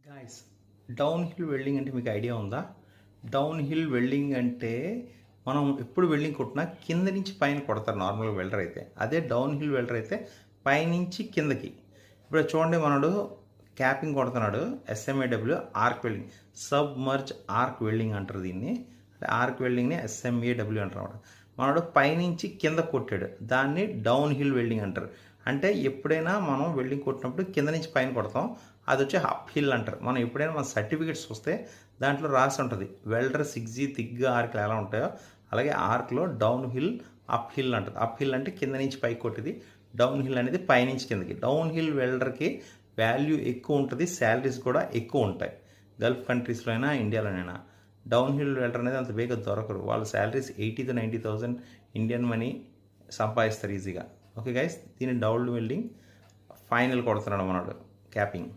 Guys, down hill welding అంటే మీకు idea ఉందా? డౌన్ హిల్ వెల్డింగ్ అంటే మనం ఎప్పుడు వెల్డింగ్ కొట్టినా కింద నుంచి పైన కొడతారు నార్మల్గా వెల్డర్ అయితే. అదే డౌన్ హిల్ వెల్డర్ అయితే పైనుంచి కిందకి. ఇప్పుడు చూడండి, మనడు క్యాపింగ్ కొడుతున్నాడు, SMAW arc welding, submerge arc welding అంటారు దీన్ని. ఆర్క్ వెల్డింగ్ని ఎస్ఎంఏడబ్ల్యూ అంటారు. మనడు పైనుంచి కింద కొట్టాడు, దాన్ని డౌన్ హిల్ వెల్డింగ్ అంటారు. అంటే ఎప్పుడైనా మనం వెల్డింగ్ కొట్టినప్పుడు కింద నుంచి పైన కొడతాం, అది వచ్చి అప్ హిల్ అంటారు. మనం ఎప్పుడైనా మన సర్టిఫికేట్స్ వస్తే దాంట్లో రాసి ఉంటుంది వెల్డర్ 6G థిక్ ఆర్క్లు ఎలా ఉంటాయో అలాగే ఆర్క్లో డౌన్ హిల్ అప్ హిల్ అంటుంది. అప్ హిల్ అంటే కింద నుంచి పైకి కొట్టేది, డౌన్ హిల్ అనేది పైనుంచి కిందకి. డౌన్ హిల్ వెల్డర్కి వాల్యూ ఎక్కువ ఉంటుంది, శాలరీస్ కూడా ఎక్కువ ఉంటాయి. గల్ఫ్ కంట్రీస్లో అయినా ఇండియాలోనైనా డౌన్ హిల్ వెల్డర్ అనేది అంత వేగంగా దొరకరు. వాళ్ళ శాలరీస్ 80,000 to 90,000 ఇండియన్ మనీ సంపాదిస్తారు ఈజీగా. ఓకే గైస్, దీని డౌన్ వెల్డింగ్ ఫైనల్ కొడుతున్నాడు మనోడు క్యాపింగ్.